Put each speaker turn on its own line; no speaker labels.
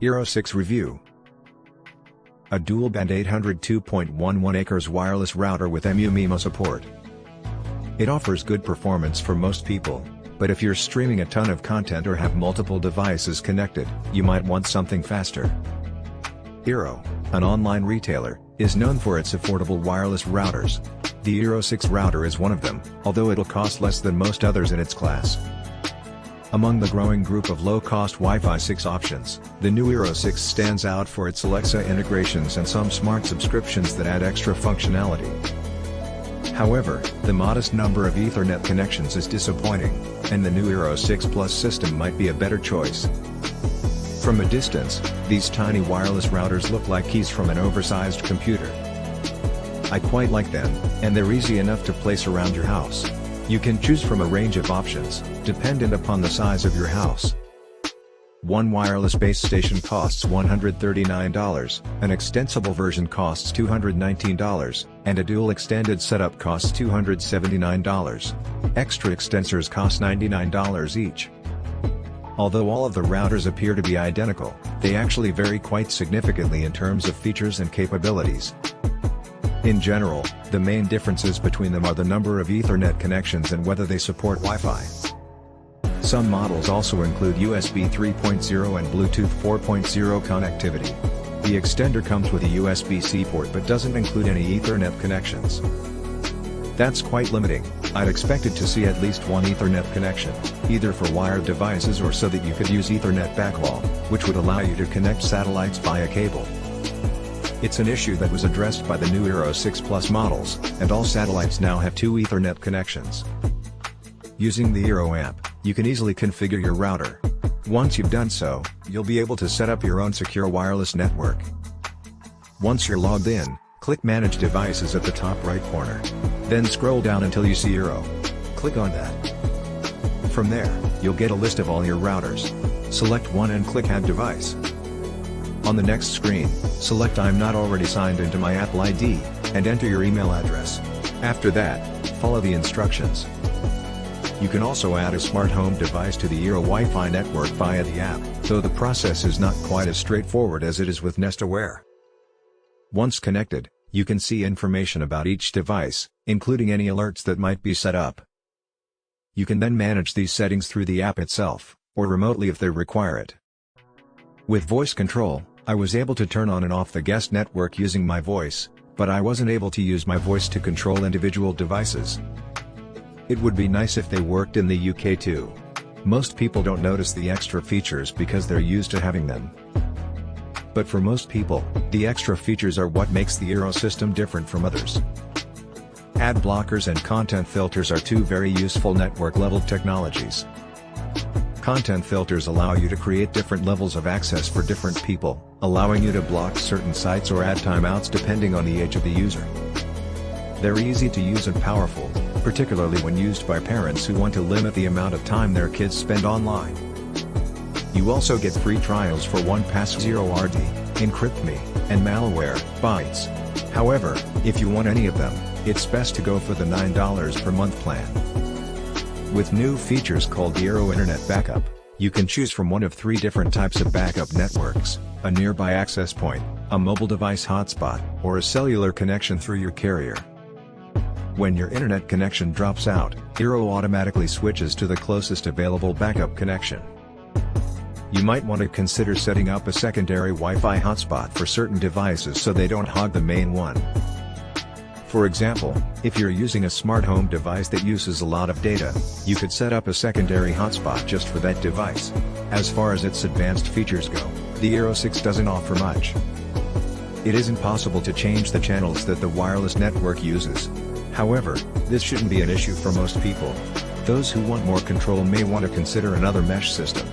Eero 6 Review. A dual-band 802.11 acres wireless router with MU-MIMO support. It offers good performance for most people, but if you're streaming a ton of content or have multiple devices connected, you might want something faster. Eero, an online retailer, is known for its affordable wireless routers. The Eero 6 router is one of them, although it'll cost less than most others in its class. Among the growing group of low-cost Wi-Fi 6 options, the new Eero 6 stands out for its Alexa integrations and some smart subscriptions that add extra functionality. However, the modest number of Ethernet connections is disappointing, and the new Eero 6 Plus system might be a better choice. From a distance, these tiny wireless routers look like keys from an oversized computer. I quite like them, and they're easy enough to place around your house. You can choose from a range of options, dependent upon the size of your house. One wireless base station costs $139, an extensible version costs $219, and a dual extended setup costs $279. Extra extensors cost $99 each. Although all of the routers appear to be identical, they actually vary quite significantly in terms of features and capabilities. In general, the main differences between them are the number of Ethernet connections and whether they support Wi-Fi. Some models also include USB 3.0 and Bluetooth 4.0 connectivity. The extender comes with a USB-C port but doesn't include any Ethernet connections. That's quite limiting. I'd expected to see at least one Ethernet connection, either for wired devices or so that you could use Ethernet backhaul, which would allow you to connect satellites via cable. It's an issue that was addressed by the new Eero 6 Plus models, and all satellites now have two Ethernet connections. Using the Eero app, you can easily configure your router. Once you've done so, you'll be able to set up your own secure wireless network. Once you're logged in, click Manage Devices at the top right corner. Then scroll down until you see Eero. Click on that. From there, you'll get a list of all your routers. Select one and click Add Device. On the next screen, select I'm not already signed into my Apple ID, and enter your email address. After that, follow the instructions. You can also add a smart home device to the Eero Wi-Fi network via the app, though the process is not quite as straightforward as it is with Nest Aware. Once connected, you can see information about each device, including any alerts that might be set up. You can then manage these settings through the app itself, or remotely if they require it. With voice control, I was able to turn on and off the guest network using my voice, but I wasn't able to use my voice to control individual devices. It would be nice if they worked in the UK too. Most people don't notice the extra features because they're used to having them. But for most people, the extra features are what makes the Eero system different from others. Ad blockers and content filters are two very useful network-level technologies. Content filters allow you to create different levels of access for different people, allowing you to block certain sites or add timeouts depending on the age of the user. They're easy to use and powerful, particularly when used by parents who want to limit the amount of time their kids spend online. You also get free trials for 1Password, EncryptMe, and Malware Bytes. However, if you want any of them, it's best to go for the $9 per month plan. With new features called the Eero Internet Backup, you can choose from one of three different types of backup networks: a nearby access point, a mobile device hotspot, or a cellular connection through your carrier. When your internet connection drops out, Eero automatically switches to the closest available backup connection. You might want to consider setting up a secondary Wi-Fi hotspot for certain devices so they don't hog the main one. For example, if you're using a smart home device that uses a lot of data, you could set up a secondary hotspot just for that device. As far as its advanced features go, the Eero 6 doesn't offer much. It isn't possible to change the channels that the wireless network uses. However, this shouldn't be an issue for most people. Those who want more control may want to consider another mesh system.